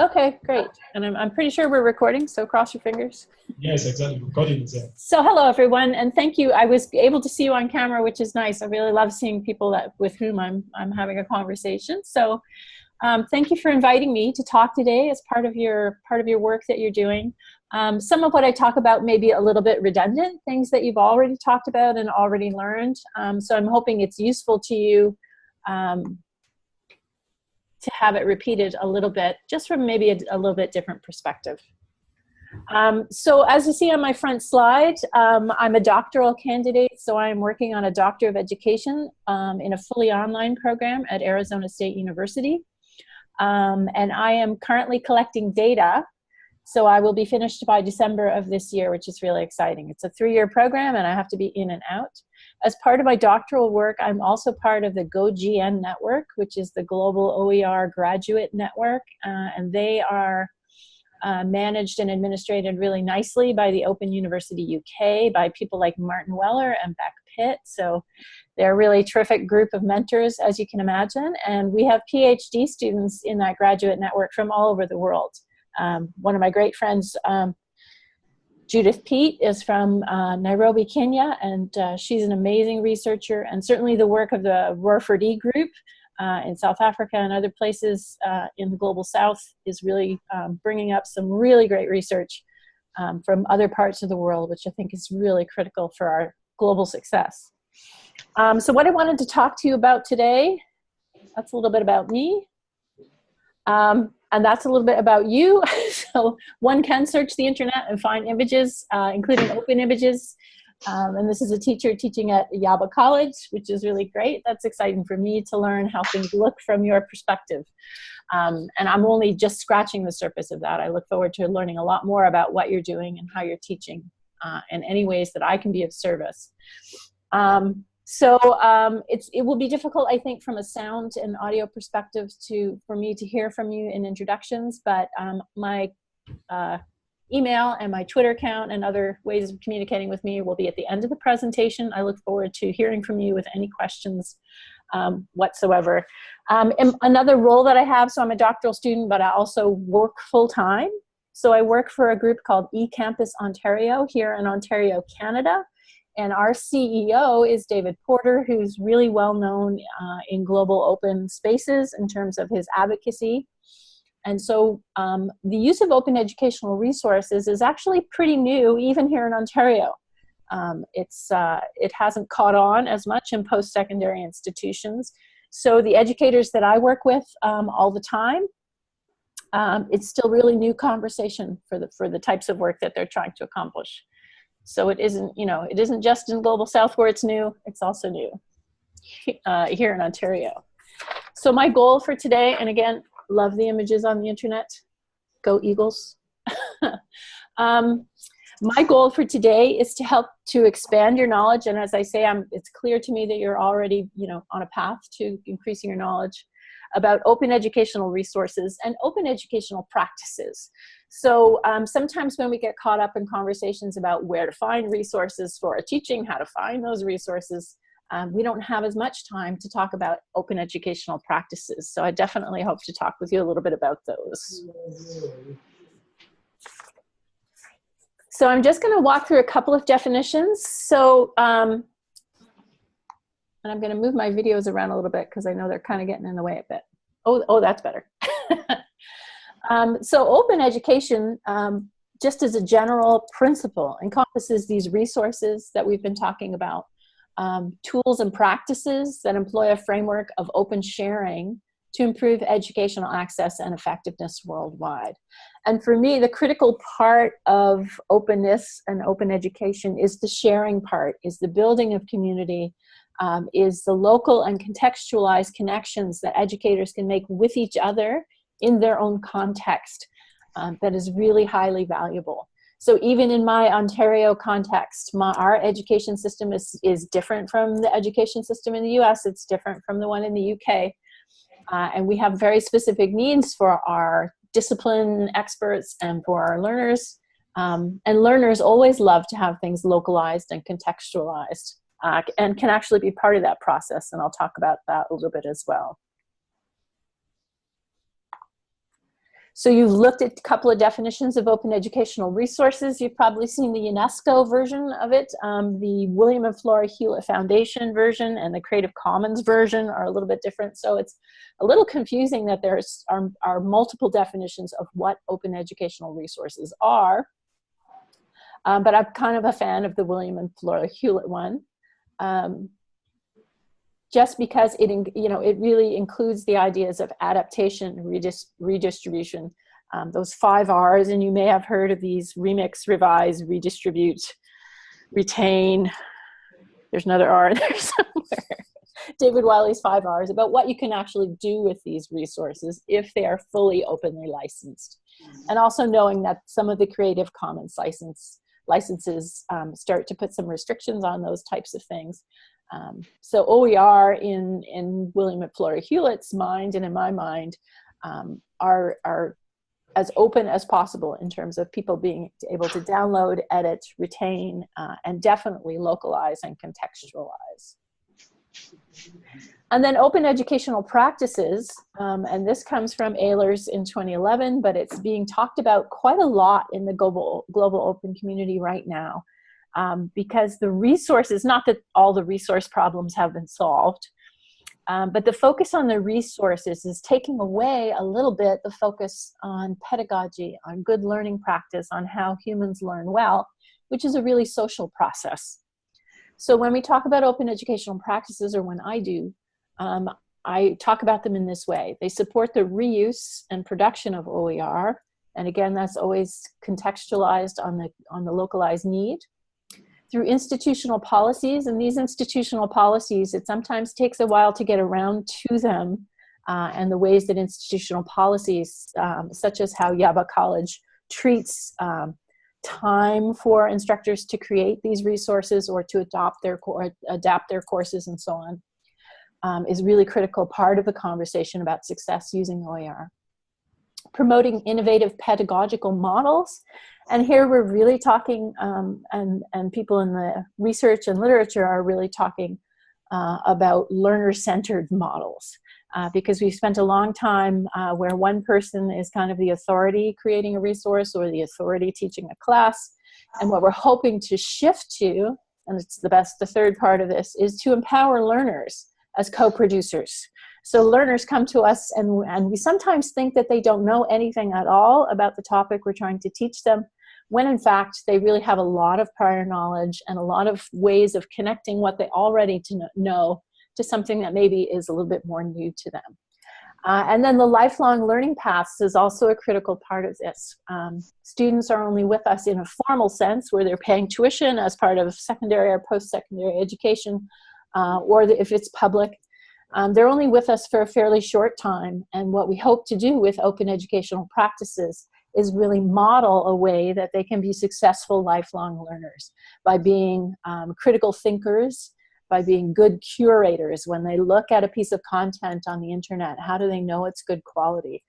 Okay, great. And I'm pretty sure we're recording, so cross your fingers. Yes, exactly. Recording is there. So hello, everyone, and thank you. I was able to see you on camera, which is nice. I really love seeing people with whom I'm having a conversation. So thank you for inviting me to talk today as part of your work that you're doing. Some of what I talk about may be a little bit redundant, things that you've already talked about and already learned. So I'm hoping it's useful to you to have it repeated a little bit, just from maybe a little bit different perspective. So as you see on my front slide, I'm a doctoral candidate, so I'm working on a Doctor of Education in a fully online program at Arizona State University. And I am currently collecting data, so I will be finished by December of this year, which is really exciting. It's a 3-year program, and I have to be in and out. As part of my doctoral work, I'm also part of the GoGN network, which is the Global OER Graduate Network, and they are managed and administrated really nicely by the Open University UK, by people like Martin Weller and Beck Pitt. So they're a really terrific group of mentors, as you can imagine. And we have PhD students in that graduate network from all over the world. One of my great friends, Judith Peat, is from Nairobi, Kenya, and she's an amazing researcher. And certainly the work of the Roerford E group in South Africa and other places in the Global South is really bringing up some really great research from other parts of the world, which I think is really critical for our global success. So what I wanted to talk to you about today, that's a little bit about me. And that's a little bit about you. So one can search the internet and find images, including open images. And this is a teacher teaching at Yaba College, which is really great. That's exciting for me to learn how things look from your perspective. And I'm only just scratching the surface of that. I look forward to learning a lot more about what you're doing and how you're teaching and any ways that I can be of service. It will be difficult, I think, from a sound and audio perspective for me to hear from you in introductions, but my email and my Twitter account and other ways of communicating with me will be at the end of the presentation. I look forward to hearing from you with any questions whatsoever. And another role that I have, so I'm a doctoral student, but I also work full-time. So I work for a group called eCampus Ontario here in Ontario, Canada. And our CEO is David Porter, who's really well known in global open spaces in terms of his advocacy. And so the use of open educational resources is actually pretty new, even here in Ontario. It hasn't caught on as much in post-secondary institutions. So the educators that I work with all the time, it's still really new conversation for the types of work that they're trying to accomplish. So it isn't just in Global South where it's new, it's also new here in Ontario. So my goal for today, and again, love the images on the internet, go Eagles. My goal for today is to help to expand your knowledge. And as I say, it's clear to me that you're already on a path to increasing your knowledge about open educational resources and open educational practices. So sometimes when we get caught up in conversations about where to find resources for our teaching, how to find those resources, we don't have as much time to talk about open educational practices. So I definitely hope to talk with you a little bit about those. So I'm just going to walk through a couple of definitions. So, and I'm going to move my videos around a little bit because I know they're kind of getting in the way a bit. Oh, that's better. So open education, just as a general principle, encompasses these resources that we've been talking about, tools and practices that employ a framework of open sharing to improve educational access and effectiveness worldwide. And for me, the critical part of openness and open education is the sharing part, is the building of community, is the local and contextualized connections that educators can make with each other in their own context. That is really highly valuable. So even in my Ontario context, our education system is different from the education system in the US. It's different from the one in the UK. And we have very specific needs for our discipline experts and for our learners. And learners always love to have things localized and contextualized and can actually be part of that process. And I'll talk about that a little bit as well. So you've looked at a couple of definitions of open educational resources. You've probably seen the UNESCO version of it. The William and Flora Hewlett Foundation version and the Creative Commons version are a little bit different. So it's a little confusing that there are multiple definitions of what open educational resources are. But I'm kind of a fan of the William and Flora Hewlett one. Just because it really includes the ideas of adaptation, redistribution, those 5 R's, and you may have heard of these: remix, revise, redistribute, retain. There's another R in there somewhere. David Wiley's 5 R's, about what you can actually do with these resources if they are fully openly licensed. And also knowing that some of the Creative Commons licenses start to put some restrictions on those types of things. So OER in William and Flora Hewlett's mind and in my mind are as open as possible in terms of people being able to download, edit, retain, and definitely localize and contextualize. And then open educational practices, and this comes from Ehlers in 2011, but it's being talked about quite a lot in the global open community right now. Because the resources, not that all the resource problems have been solved, but the focus on the resources is taking away a little bit the focus on pedagogy, on good learning practice, on how humans learn well, which is a really social process. So when we talk about open educational practices, or when I do, I talk about them in this way. They support the reuse and production of OER, and again, that's always contextualized on the localized need. Through institutional policies, and these institutional policies, it sometimes takes a while to get around to them, and the ways that institutional policies, such as how Yaba College treats time for instructors to create these resources or to adapt their courses and so on, is really critical part of the conversation about success using OER. Promoting innovative pedagogical models. And here we're really talking, and people in the research and literature are really talking about learner-centered models, because we've spent a long time where one person is kind of the authority creating a resource or the authority teaching a class. And what we're hoping to shift to, and it's the third part of this, is to empower learners as co-producers. So learners come to us and we sometimes think that they don't know anything at all about the topic we're trying to teach them, when in fact they really have a lot of prior knowledge and a lot of ways of connecting what they already know to something that maybe is a little bit more new to them. And then the lifelong learning paths is also a critical part of this. Students are only with us in a formal sense, where they're paying tuition as part of secondary or post-secondary education, or if it's public. They're only with us for a fairly short time, and what we hope to do with open educational practices is really model a way that they can be successful lifelong learners by being critical thinkers, by being good curators. When they look at a piece of content on the internet, how do they know it's good quality?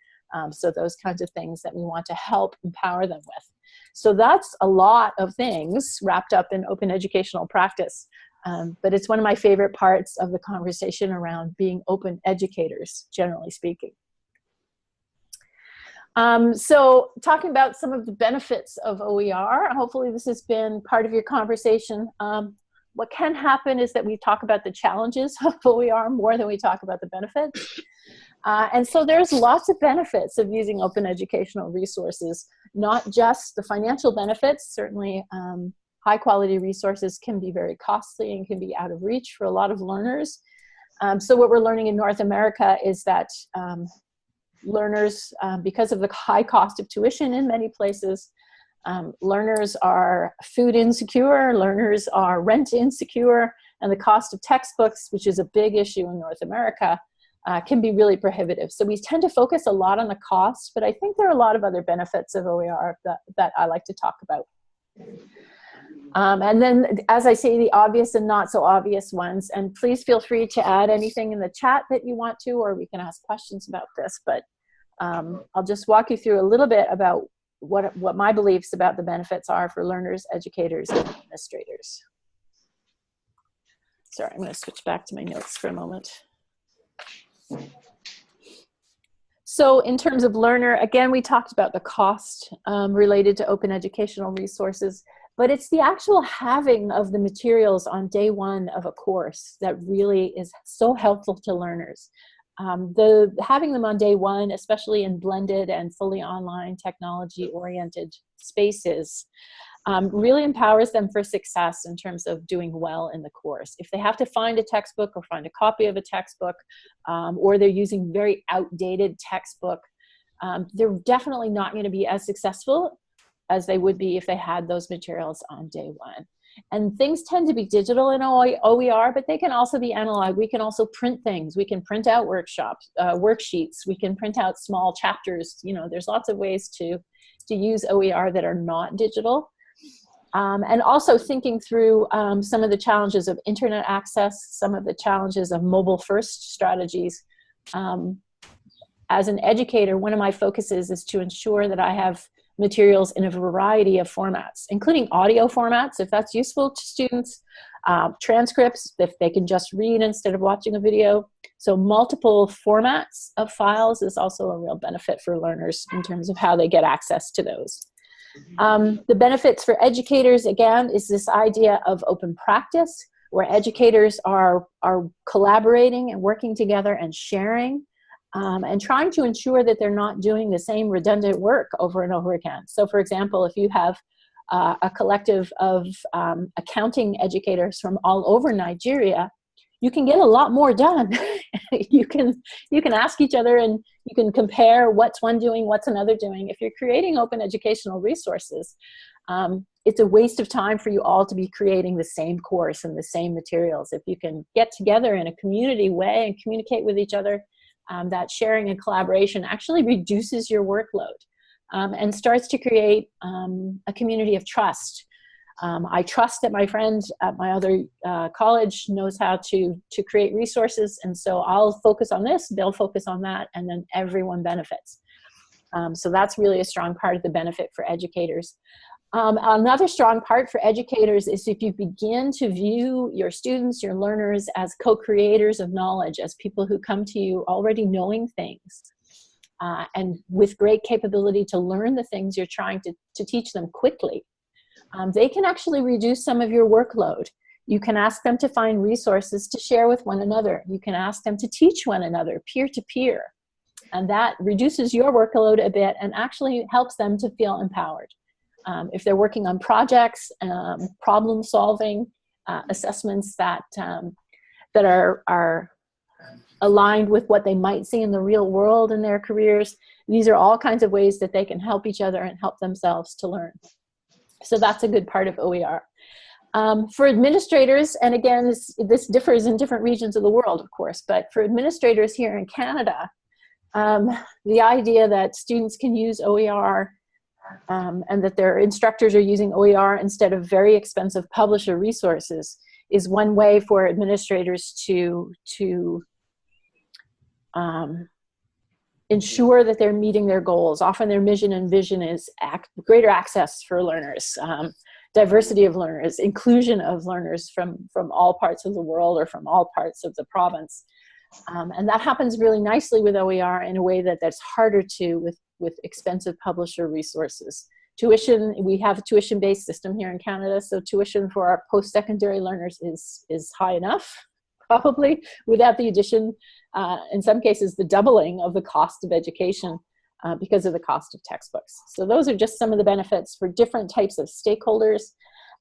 So those kinds of things that we want to help empower them with. So that's a lot of things wrapped up in open educational practice. But it's one of my favorite parts of the conversation around being open educators, generally speaking. So talking about some of the benefits of OER, hopefully this has been part of your conversation. What can happen is that we talk about the challenges of OER more than we talk about the benefits. And so there's lots of benefits of using open educational resources, not just the financial benefits. Certainly, high quality resources can be very costly and can be out of reach for a lot of learners. So what we're learning in North America is that learners, because of the high cost of tuition in many places, learners are food insecure, learners are rent insecure, and the cost of textbooks, which is a big issue in North America, can be really prohibitive. So we tend to focus a lot on the cost, but I think there are a lot of other benefits of OER that I like to talk about. And then, as I say, the obvious and not so obvious ones, and please feel free to add anything in the chat that you want to, or we can ask questions about this, but I'll just walk you through a little bit about what my beliefs about the benefits are for learners, educators, and administrators. Sorry, I'm going to switch back to my notes for a moment. So in terms of learner, again, we talked about the cost related to open educational resources, but it's the actual having of the materials on day one of a course that really is so helpful to learners. Having them on day one, especially in blended and fully online technology-oriented spaces, really empowers them for success in terms of doing well in the course. If they have to find a textbook or find a copy of a textbook, or they're using very outdated textbook, they're definitely not going to be as successful as they would be if they had those materials on day one. And things tend to be digital in OER, but they can also be analog. We can also print things. We can print out worksheets. We can print out small chapters. You know, there's lots of ways to use OER that are not digital. And also thinking through some of the challenges of internet access, some of the challenges of mobile-first strategies. As an educator, one of my focuses is to ensure that I have materials in a variety of formats, including audio formats, if that's useful to students, transcripts, if they can just read instead of watching a video. So multiple formats of files is also a real benefit for learners in terms of how they get access to those. The benefits for educators, again, is this idea of open practice, where educators are collaborating and working together and sharing, and trying to ensure that they're not doing the same redundant work over and over again. So for example, if you have a collective of accounting educators from all over Nigeria, you can get a lot more done. you can ask each other and you can compare what's one doing, what's another doing. If you're creating open educational resources, it's a waste of time for you all to be creating the same course and the same materials. If you can get together in a community way and communicate with each other, that sharing and collaboration actually reduces your workload and starts to create a community of trust. I trust that my friend at my other college knows how to create resources, and so I'll focus on this, they'll focus on that, and then everyone benefits. So that's really a strong part of the benefit for educators. Another strong part for educators is if you begin to view your students, your learners, as co-creators of knowledge, as people who come to you already knowing things, and with great capability to learn the things you're trying to teach them quickly. They can actually reduce some of your workload. You can ask them to find resources to share with one another. You can ask them to teach one another peer-to-peer. And that reduces your workload a bit and actually helps them to feel empowered. If they're working on projects, problem solving, assessments that are aligned with what they might see in the real world in their careers, these are all kinds of ways that they can help each other and help themselves to learn. So that's a good part of OER. For administrators, and again, this differs in different regions of the world, of course, but for administrators here in Canada, the idea that students can use OER and that their instructors are using OER instead of very expensive publisher resources is one way for administrators to ensure that they're meeting their goals. Often their mission and vision is greater access for learners, diversity of learners, inclusion of learners from all parts of the world or from all parts of the province. And that happens really nicely with OER in a way that's harder to with expensive publisher resources. Tuition, we have a tuition-based system here in Canada, so tuition for our post-secondary learners is high enough, probably, without the addition, in some cases, the doubling of the cost of education because of the cost of textbooks. So those are just some of the benefits for different types of stakeholders.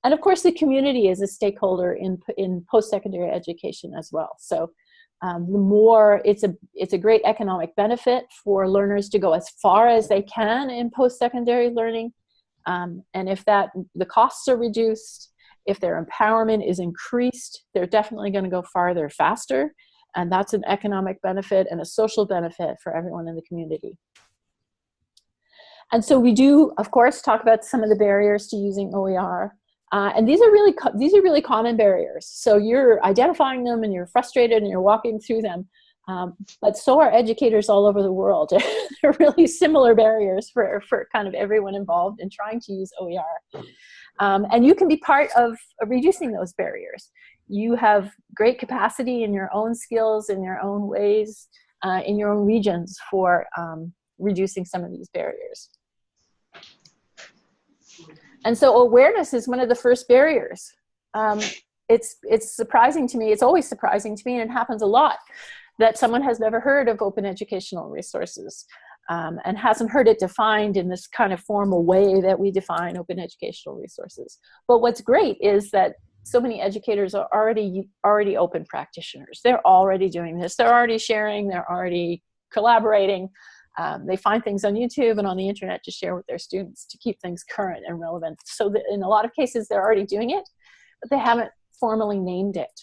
And of course, the community is a stakeholder in post-secondary education as well. So the more, it's a great economic benefit for learners to go as far as they can in post-secondary learning. And if the costs are reduced, if their empowerment is increased, they're definitely going to go farther faster. And that's an economic benefit and a social benefit for everyone in the community. And so we do, of course, talk about some of the barriers to using OER. And these are really common barriers. So you're identifying them and you're frustrated and you're walking through them. But so are educators all over the world. They're really similar barriers for kind of everyone involved in trying to use OER. And you can be part of reducing those barriers. You have great capacity in your own skills, in your own ways, in your own regions for reducing some of these barriers. And so awareness is one of the first barriers. It's surprising to me, it's always surprising to me, and it happens a lot, that someone has never heard of open educational resources and hasn't heard it defined in this kind of formal way that we define open educational resources. But what's great is that so many educators are already open practitioners. They're already doing this. They're already sharing. They're already collaborating. They find things on YouTube and on the internet to share with their students to keep things current and relevant. So that in a lot of cases, they're already doing it, but they haven't formally named it.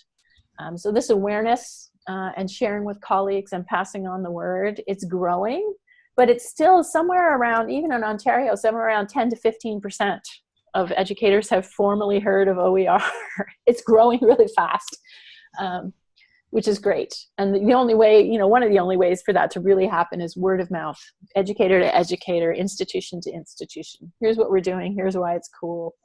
So this awareness and sharing with colleagues and passing on the word, it's growing, but it's still somewhere around, even in Ontario, somewhere around 10 to 15% of educators have formally heard of OER. It's growing really fast, which is great. And the only way, one of the only ways for that to really happen is word of mouth, educator to educator, institution to institution. Here's what we're doing. Here's why it's cool.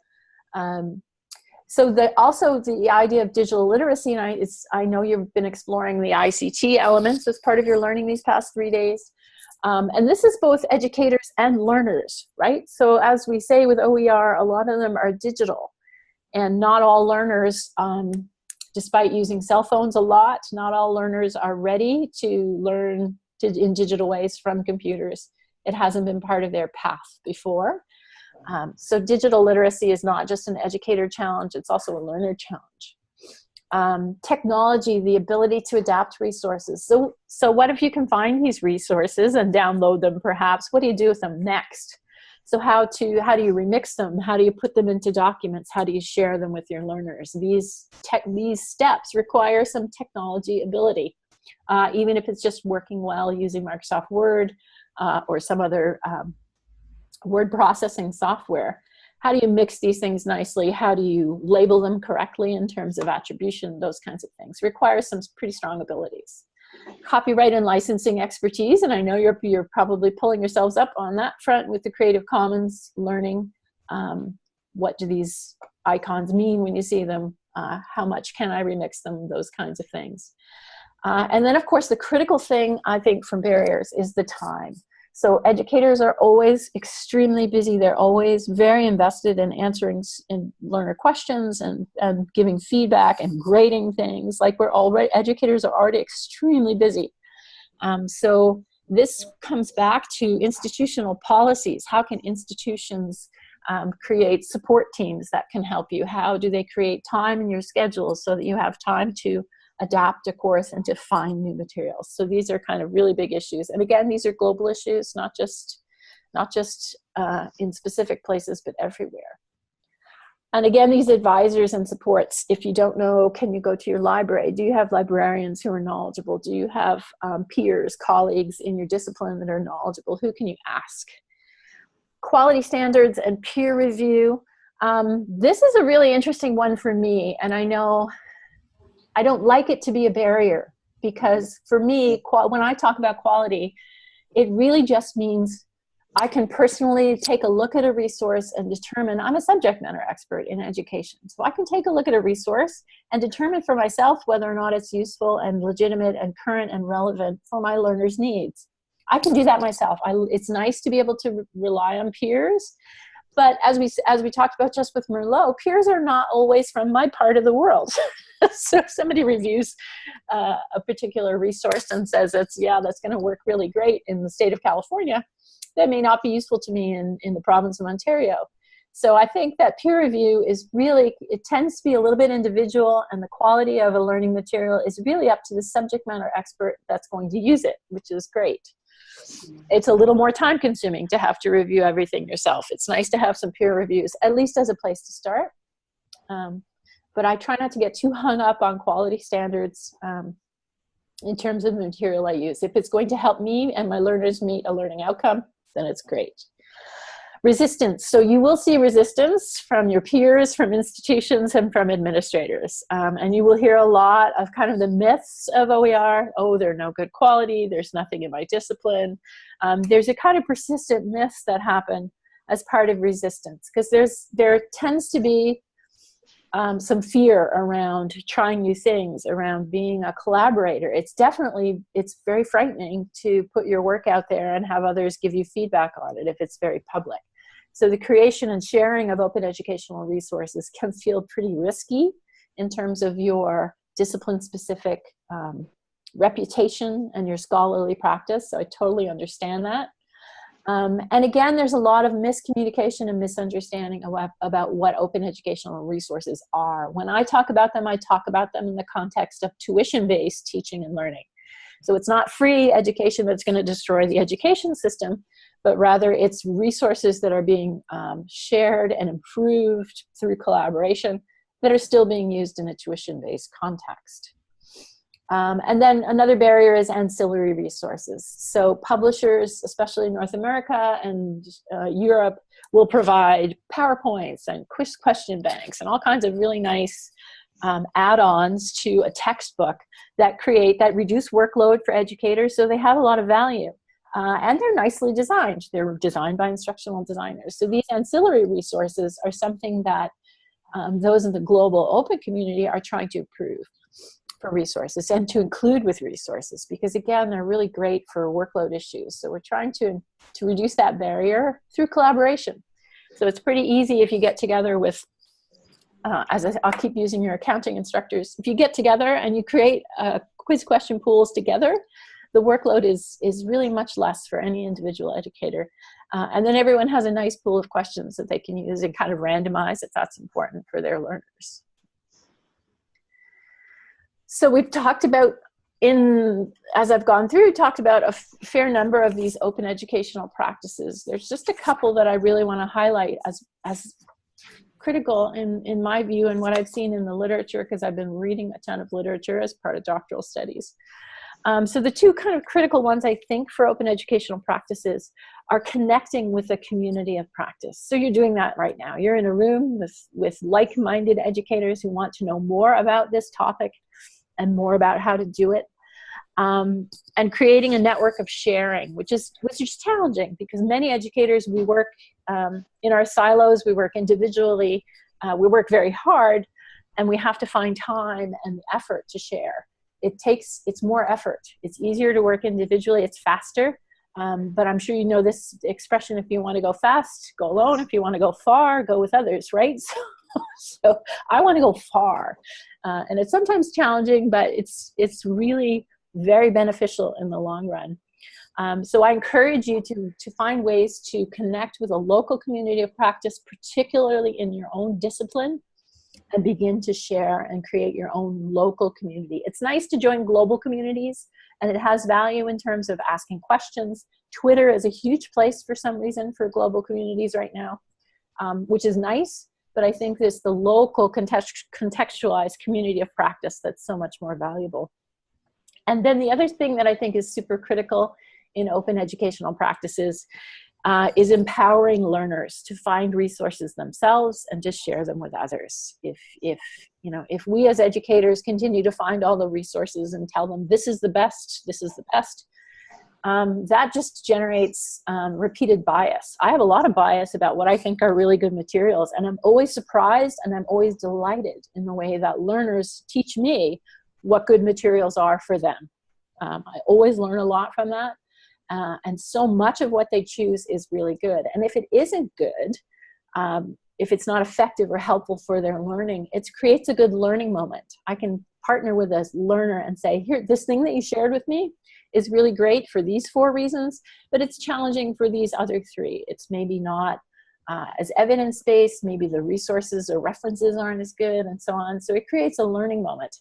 So also the idea of digital literacy, and I know you've been exploring the ICT elements as part of your learning these past 3 days. And this is both educators and learners, right? So as we say with OER, a lot of them are digital, and not all learners, despite using cell phones a lot, not all learners are ready to learn in digital ways from computers. It hasn't been part of their path before. So digital literacy is not just an educator challenge, it's also a learner challenge. Technology, the ability to adapt resources. So what if you can find these resources and download them perhaps? What do you do with them next? So how do you remix them? How do you put them into documents? How do you share them with your learners? These steps require some technology ability, even if it's just working well using Microsoft Word or some other word processing software. How do you mix these things nicely? How do you label them correctly in terms of attribution? Those kinds of things require some pretty strong abilities. Copyright and licensing expertise, and I know you're probably pulling yourselves up on that front with the Creative Commons learning. What do these icons mean when you see them? How much can I remix them? Those kinds of things. And then, of course, the critical thing, I think, from barriers is the time. So educators are always extremely busy. They're always very invested in answering learner questions and giving feedback and grading things. Like educators are already extremely busy. So this comes back to institutional policies. How can institutions create support teams that can help you? How do they create time in your schedule so that you have time to adapt a course and to find new materials? So these are kind of really big issues. And again, these are global issues, not just in specific places, but everywhere. And again, these advisors and supports, if you don't know, can you go to your library? Do you have librarians who are knowledgeable? Do you have peers, colleagues in your discipline that are knowledgeable? Who can you ask? Quality standards and peer review. This is a really interesting one for me, and I know I don't like it to be a barrier, because for me, when I talk about quality, it really just means I can personally take a look at a resource and determine. I'm a subject matter expert in education, so I can take a look at a resource and determine for myself whether or not it's useful and legitimate and current and relevant for my learners' needs. I can do that myself. It's nice to be able to rely on peers. But as we talked about just with Merlot, peers are not always from my part of the world. So if somebody reviews a particular resource and says that's going to work really great in the state of California, that may not be useful to me in the province of Ontario. So I think that peer review is really, it tends to be a little bit individual, and the quality of a learning material is really up to the subject matter expert that's going to use it, which is great. It's a little more time consuming to have to review everything yourself. It's nice to have some peer reviews, at least as a place to start. But I try not to get too hung up on quality standards in terms of the material I use. If it's going to help me and my learners meet a learning outcome, then it's great. Resistance. So you will see resistance from your peers, from institutions, and from administrators. And you will hear a lot of kind of the myths of OER. Oh, they're no good quality. There's nothing in my discipline. There's a kind of persistent myths that happen as part of resistance, because there tends to be some fear around trying new things, around being a collaborator. It's very frightening to put your work out there and have others give you feedback on it if it's very public. So the creation and sharing of open educational resources can feel pretty risky in terms of your discipline-specific reputation and your scholarly practice. So I totally understand that. And again, there's a lot of miscommunication and misunderstanding about what open educational resources are. When I talk about them in the context of tuition-based teaching and learning. So it's not free education that's going to destroy the education system, but rather it's resources that are being shared and improved through collaboration that are still being used in a tuition-based context. And then another barrier is ancillary resources. So publishers, especially in North America and Europe, will provide PowerPoints and quiz question banks and all kinds of really nice add-ons to a textbook that reduce workload for educators, so they have a lot of value. And they're nicely designed. They're designed by instructional designers. So these ancillary resources are something that those in the global open community are trying to improve for resources and to include with resources, because again, they're really great for workload issues. So we're trying to reduce that barrier through collaboration. So it's pretty easy if you get together with, I'll keep using your accounting instructors, if you get together and you create quiz question pools together, the workload is really much less for any individual educator. And then everyone has a nice pool of questions that they can use and kind of randomize if that's important for their learners. So we've talked about, as I've gone through, talked about a fair number of these open educational practices. There's just a couple that I really want to highlight as critical in my view and what I've seen in the literature, because I've been reading a ton of literature as part of doctoral studies. So the two kind of critical ones, I think, for open educational practices are connecting with a community of practice. So you're doing that right now. You're in a room with like-minded educators who want to know more about this topic and more about how to do it. And creating a network of sharing, which is challenging, because many educators, we work in our silos, we work individually, we work very hard, and we have to find time and effort to share. It's more effort. It's easier to work individually, it's faster, but I'm sure you know this expression: if you want to go fast, go alone. If you want to go far, go with others, right? So I want to go far, and it's sometimes challenging, but it's really very beneficial in the long run. So I encourage you to find ways to connect with a local community of practice, particularly in your own discipline, and begin to share and create your own local community. It's nice to join global communities, and it has value in terms of asking questions. Twitter is a huge place for some reason for global communities right now, which is nice, but I think there's the local contextualized community of practice that's so much more valuable. And then the other thing that I think is super critical in open educational practices is empowering learners to find resources themselves and just share them with others. If we as educators continue to find all the resources and tell them this is the best, that just generates repeated bias. I have a lot of bias about what I think are really good materials, and I'm always surprised and I'm always delighted in the way that learners teach me what good materials are for them. I always learn a lot from that. And so much of what they choose is really good. And if it isn't good, if it's not effective or helpful for their learning, it creates a good learning moment. I can partner with a learner and say, here, this thing that you shared with me is really great for these 4 reasons, but it's challenging for these other 3. It's maybe not as evidence-based, maybe the resources or references aren't as good, and so on. So it creates a learning moment.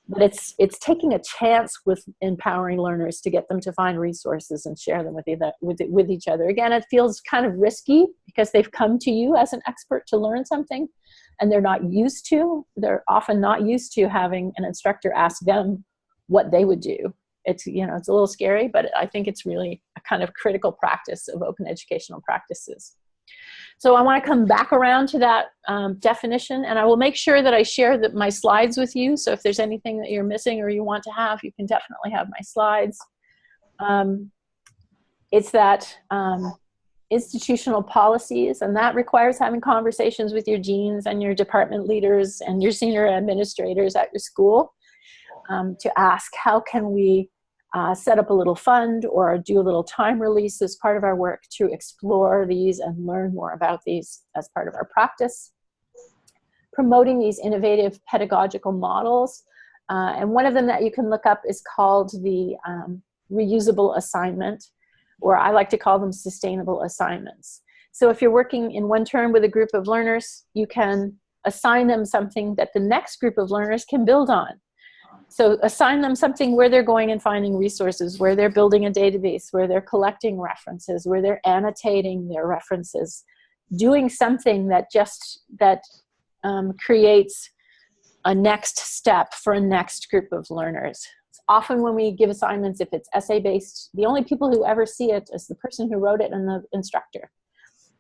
But it's taking a chance with empowering learners to get them to find resources and share them with each other. Again, it feels kind of risky because they've come to you as an expert to learn something, and they're often not used to having an instructor ask them what they would do. It's a little scary, but I think it's really a kind of critical practice of open educational practices. So I want to come back around to that definition, and I will make sure that I share my slides with you. So if there's anything that you're missing or you want to have, you can definitely have my slides. It's that institutional policies, and that requires having conversations with your deans and your department leaders and your senior administrators at your school to ask, how can we set up a little fund or do a little time release as part of our work to explore these and learn more about these as part of our practice. Promoting these innovative pedagogical models. And one of them that you can look up is called the reusable assignment, or I like to call them sustainable assignments. So if you're working in one term with a group of learners, you can assign them something that the next group of learners can build on. So assign them something where they're going and finding resources, where they're building a database, where they're collecting references, where they're annotating their references, doing something that creates a next step for a next group of learners. Often when we give assignments, if it's essay-based, the only people who ever see it is the person who wrote it and the instructor.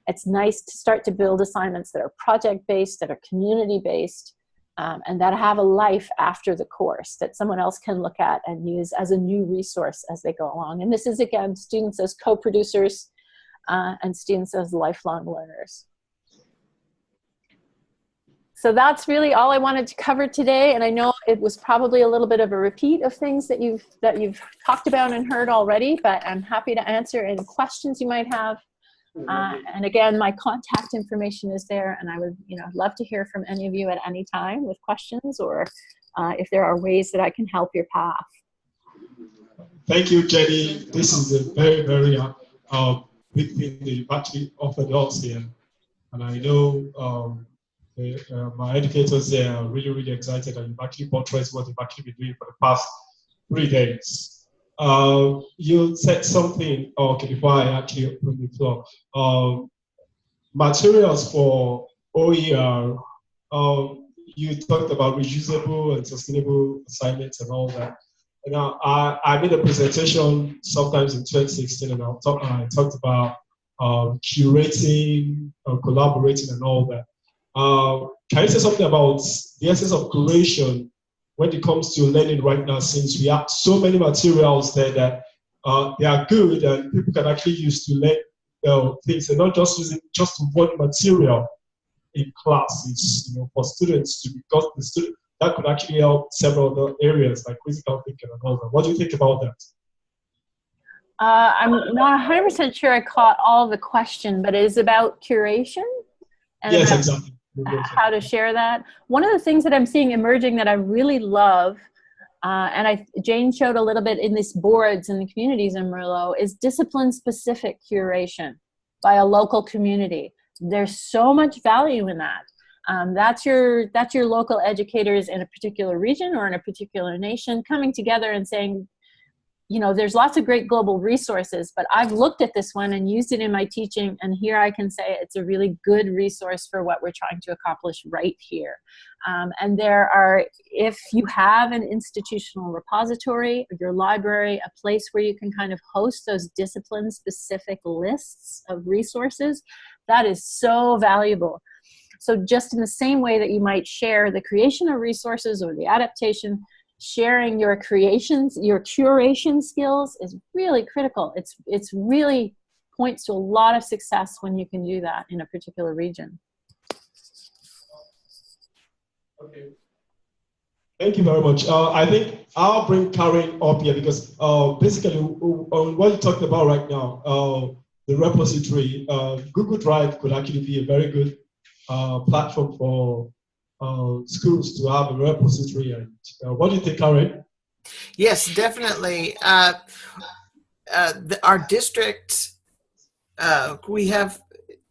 It's nice to start to build assignments that are project-based, that are community-based, and that have a life after the course that someone else can look at and use as a new resource as they go along. And this is, again, students as co-producers and students as lifelong learners. So that's really all I wanted to cover today, and I know it was probably a little bit of a repeat of things that you've talked about and heard already, but I'm happy to answer any questions you might have. And again, my contact information is there, and I would love to hear from any of you at any time with questions, or if there are ways that I can help your path. Thank you, Jenny. This is a very, very big thing that you've actually offered us here, and I know my educators there are really, really excited, and you've actually portrayed what you've actually been doing for the past 3 days. You said something, okay, before I actually open the floor. Materials for OER, you talked about reusable and sustainable assignments and all that. And I made a presentation sometimes in 2016, and I talked about curating, collaborating and all that. Can you say something about the essence of curation when it comes to learning right now, since we have so many materials there that they are good and people can actually use to learn things, and not just using just one material in classes, for students to, because the student, that could actually help several other areas like critical thinking and all that. What do you think about that? I'm not 100% sure I caught all the question, but it is about curation? And yes, about exactly. How to share that. One of the things that I'm seeing emerging that I really love, and Jane showed a little bit in these boards in the communities in Merlot, is discipline-specific curation by a local community. There's so much value in that. That's your local educators in a particular region or in a particular nation coming together and saying, there's lots of great global resources, but I've looked at this one and used it in my teaching, and here I can say it's a really good resource for what we're trying to accomplish right here. And there are, if you have an institutional repository, your library, a place where you can kind of host those discipline-specific lists of resources, that is so valuable. So just in the same way that you might share the creation of resources or the adaptation, sharing your curation skills is really critical. It's really points to a lot of success when you can do that in a particular region. Okay. Thank you very much. I think I'll bring Karen up here because basically on what you talked about right now, the repository, Google Drive could actually be a very good platform for schools to have a repository. And what do you think, Karen? Yes, definitely. Our district, we have,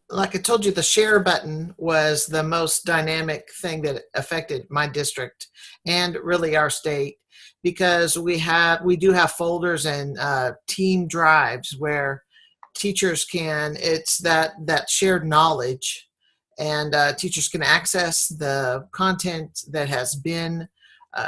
like I told you, the share button was the most dynamic thing that affected my district and really our state, because we do have folders and team drives where teachers it's that shared knowledge, and teachers can access the content that has been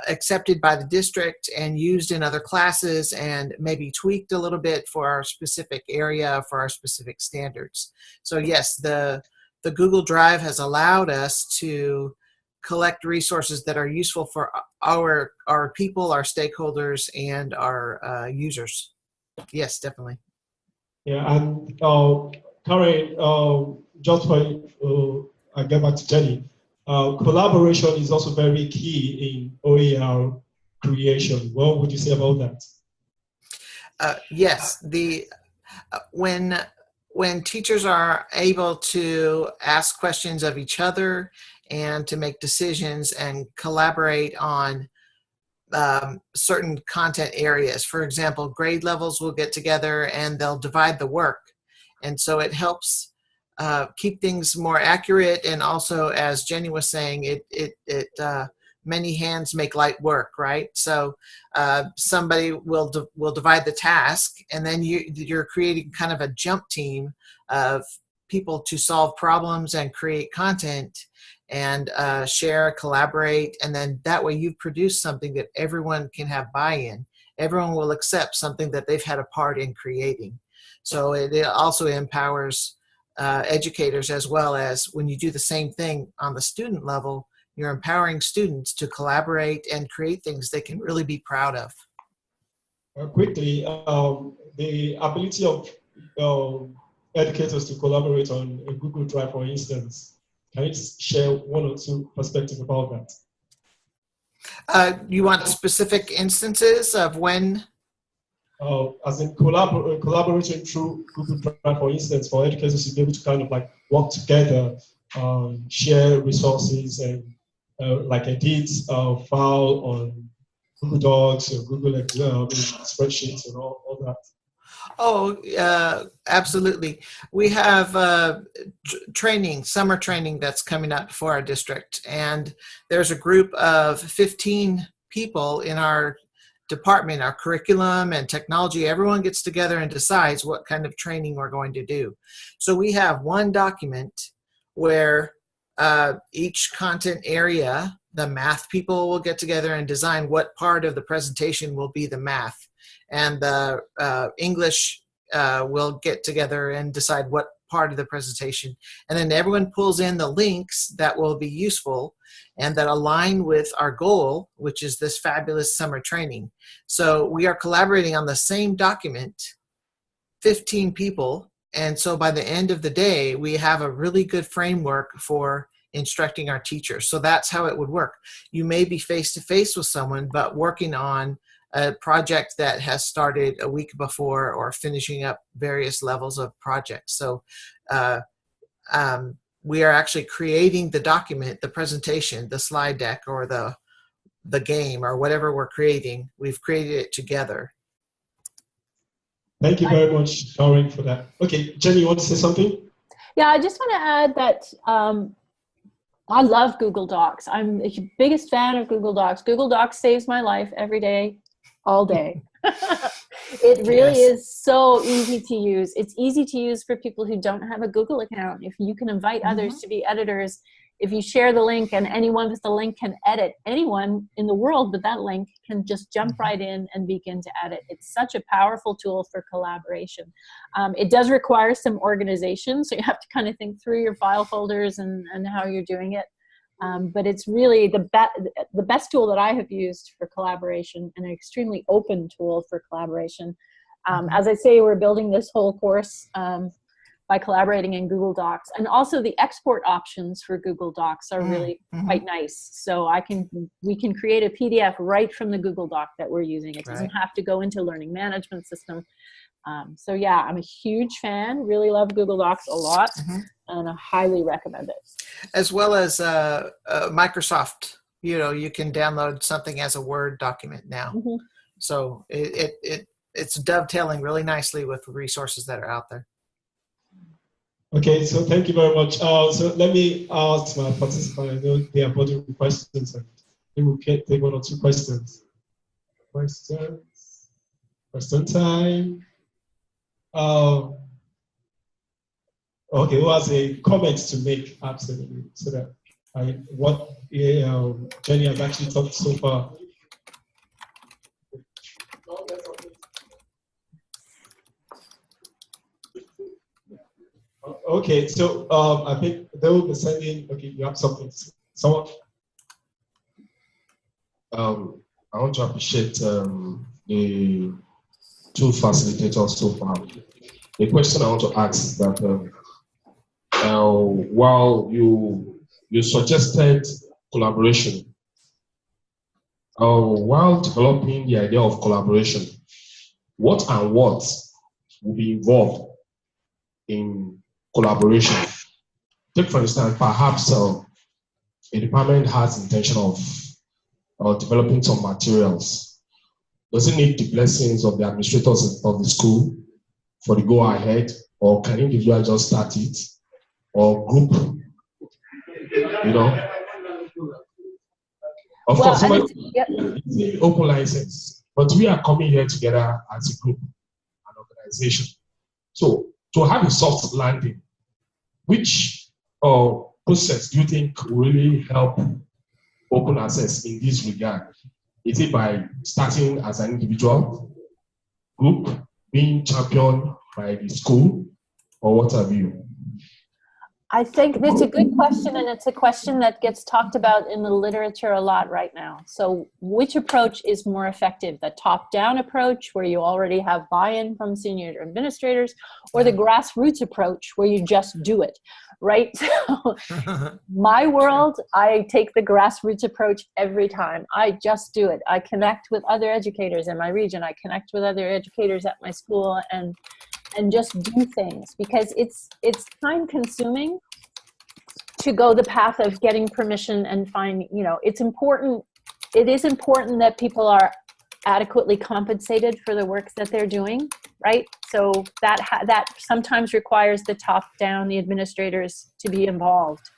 accepted by the district and used in other classes and maybe tweaked a little bit for our specific area, for our specific standards. So yes, the Google Drive has allowed us to collect resources that are useful for our people, our stakeholders, and our users. Yes, definitely. Yeah, and Karen, just for I get back to Jenny, collaboration is also very key in OER creation. What would you say about that? Yes, when teachers are able to ask questions of each other and to make decisions and collaborate on certain content areas. For example, grade levels will get together and they'll divide the work. And so it helps keep things more accurate. And also, as Jenny was saying, many hands make light work, right? So somebody will divide the task, and then you're creating kind of a jump team of people to solve problems and create content and share, collaborate, and then that way you produce something that everyone can have buy-in. Everyone will accept something that they've had a part in creating. So it also empowers educators, as well as when you do the same thing on the student level, you're empowering students to collaborate and create things they can really be proud of. Quickly, the ability of educators to collaborate on a Google Drive, for instance. Can you share one or two perspectives about that? You want specific instances of when? As in collaborating through Google Drive, for instance, for educators to be able to kind of like work together, share resources, and like edit file on Google Docs or Google Excel, spreadsheets, and all that. Oh, absolutely. We have summer training that's coming up for our district. And there's a group of 15 people in our department, our curriculum and technology. Everyone gets together and decides what kind of training we're going to do. So we have one document where each content area, the math people will get together and design what part of the presentation will be the math. And the English will get together and decide what part of the presentation. And then everyone pulls in the links that will be useful and that align with our goal, which is this fabulous summer training. So we are collaborating on the same document, 15 people. And so by the end of the day, we have a really good framework for instructing our teachers. So that's how it would work. You may be face-to-face with someone, but working on a project that has started a week before or finishing up various levels of projects. So we are actually creating the document, the presentation, the slide deck, or the game, or whatever we're creating. We've created it together. Thank you very much, Lauren, for that. Okay, Jenny, you want to say something? Yeah, I just want to add that I love Google Docs. I'm the biggest fan of Google Docs. Google Docs saves my life every day, all day. It really is so easy to use. It's easy to use for people who don't have a Google account. If you can invite others to be editors, if you share the link and anyone with the link can edit, anyone in the world with that link can just jump right in and begin to edit. It's such a powerful tool for collaboration. It does require some organization, so you have to kind of think through your file folders and how you're doing it. But it's really the best tool that I have used for collaboration, and an extremely open tool for collaboration. As I say, we're building this whole course by collaborating in Google Docs, and also the export options for Google Docs are really quite nice. So we can create a PDF right from the Google Doc that we're using. It doesn't have to go into learning management system. So yeah, I'm a huge fan, really love Google Docs a lot, and I highly recommend it. As well as Microsoft, you can download something as a Word document now. So it's dovetailing really nicely with the resources that are out there. Okay, so thank you very much. So let me ask my participant. I know they are putting questions, and we will take one or two questions. Question time. Okay, who has a comment to make? Absolutely. So that what Jenny has actually talked so far. Okay, so I think they will be sending. Okay, you have something. Someone. I want to appreciate the two facilitators so far. The question I want to ask is that while you suggested collaboration, while developing the idea of collaboration, what will be involved in collaboration? Take for instance, perhaps a department has intention of developing some materials. Does it need the blessings of the administrators of the school for the go ahead, or can individual just start it, or group? You know, of course, it's open license, but we are coming here together as a group, an organization. So to have a soft landing, which process do you think will really help open access in this regard? Is it by starting as an individual group, being championed by the school, or what have you? I think it's a good question, and it's a question that gets talked about in the literature a lot right now. So which approach is more effective? The top-down approach, where you already have buy-in from senior administrators, or the grassroots approach, where you just do it, right? So my world, I take the grassroots approach every time. I just do it. I connect with other educators in my region. I connect with other educators at my school, and just do things, because it's time consuming to go the path of getting permission and find, you know, it is important that people are adequately compensated for the work that they're doing, right? So that sometimes requires the top down, the administrators to be involved.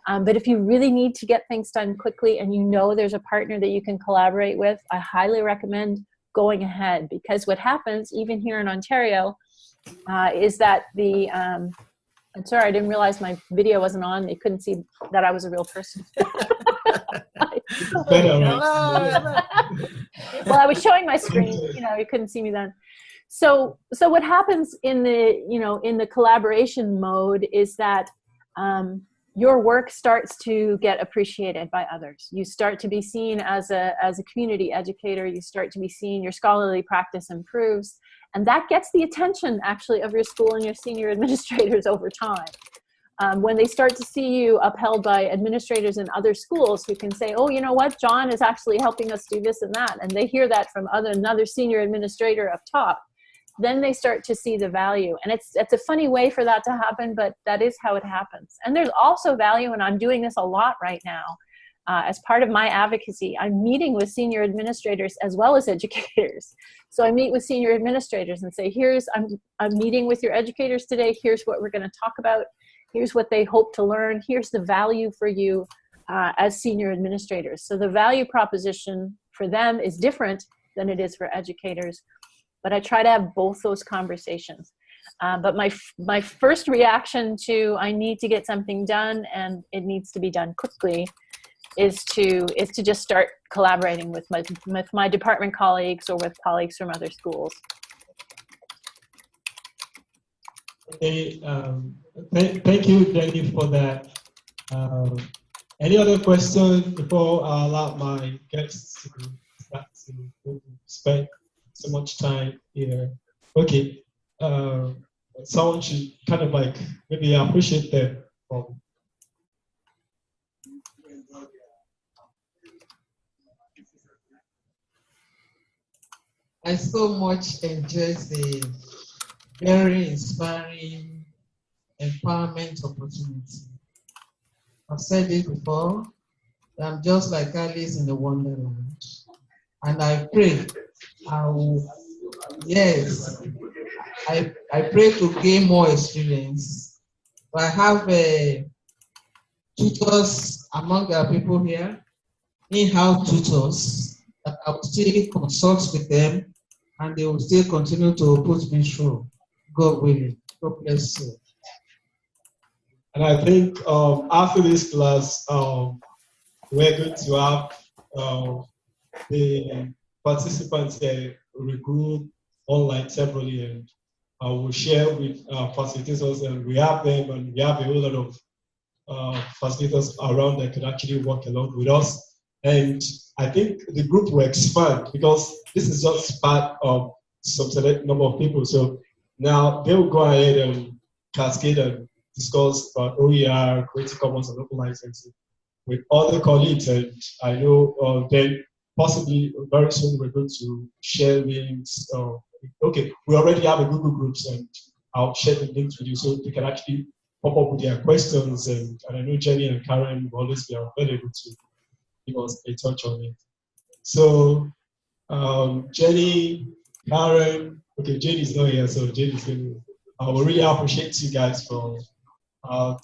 But if you really need to get things done quickly and you know there's a partner that you can collaborate with, I highly recommend going ahead, because what happens, even here in Ontario, is that I'm sorry, I didn't realize my video wasn't on. They couldn't see that I was a real person. Well, I was showing my screen, you know, you couldn't see me then. So what happens in the collaboration mode is that your work starts to get appreciated by others. You start to be seen as a community educator. You start to be seen, your scholarly practice improves. And that gets the attention, actually, of your school and your senior administrators over time. When they start to see you upheld by administrators in other schools who can say, oh, you know what, John is actually helping us do this and that, and they hear that from another senior administrator up top, then they start to see the value. And it's a funny way for that to happen, but that is how it happens. And there's also value, and I'm doing this a lot right now. As part of my advocacy, I'm meeting with senior administrators as well as educators. So I meet with senior administrators and say, I'm meeting with your educators today. Here's what we're going to talk about. Here's what they hope to learn. Here's the value for you as senior administrators. So the value proposition for them is different than it is for educators. But I try to have both those conversations. But my first reaction to I need to get something done and it needs to be done quickly is to just start collaborating with my department colleagues or with colleagues from other schools. Okay, thank you, Jenni, for that. Any other questions before I allow my guests to start to spend so much time here? Okay, someone should kind of like maybe appreciate them. I so much enjoy the very inspiring empowerment opportunity. I've said it before, I'm just like Alice in the Wonderland. And I pray I pray to gain more experience. I have tutors among our people here, in-house tutors, that I will still consult with them, and they will still continue to put me through. God willing. God bless you. And I think after this class, we're going to have the participants regroup online separately, and we'll share with facilitators, and we have them, and we have a whole lot of facilitators around that could actually work along with us. And I think the group will expand, because this is just part of some select number of people. So now they'll go ahead and cascade and discuss about OER, Creative Commons, and open licensing with other colleagues. And I know then possibly very soon we're going to share links. Okay, we already have a Google Groups, and I'll share the links with you so they can actually pop up with their questions. And I know Jenny and Karen will always be available to give us a touch on it. So Jenny, Karen, okay, Jenny's not here, so Jenny's going to, I will really appreciate you guys for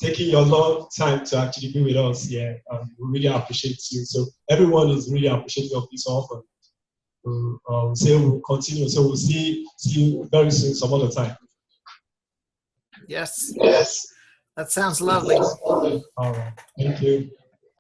taking your long time to actually be with us here. We really appreciate you. So everyone is really appreciative of this offer. So we'll continue. So we'll see you very soon some other time. Yes. Yes. That sounds lovely. All right. Thank you.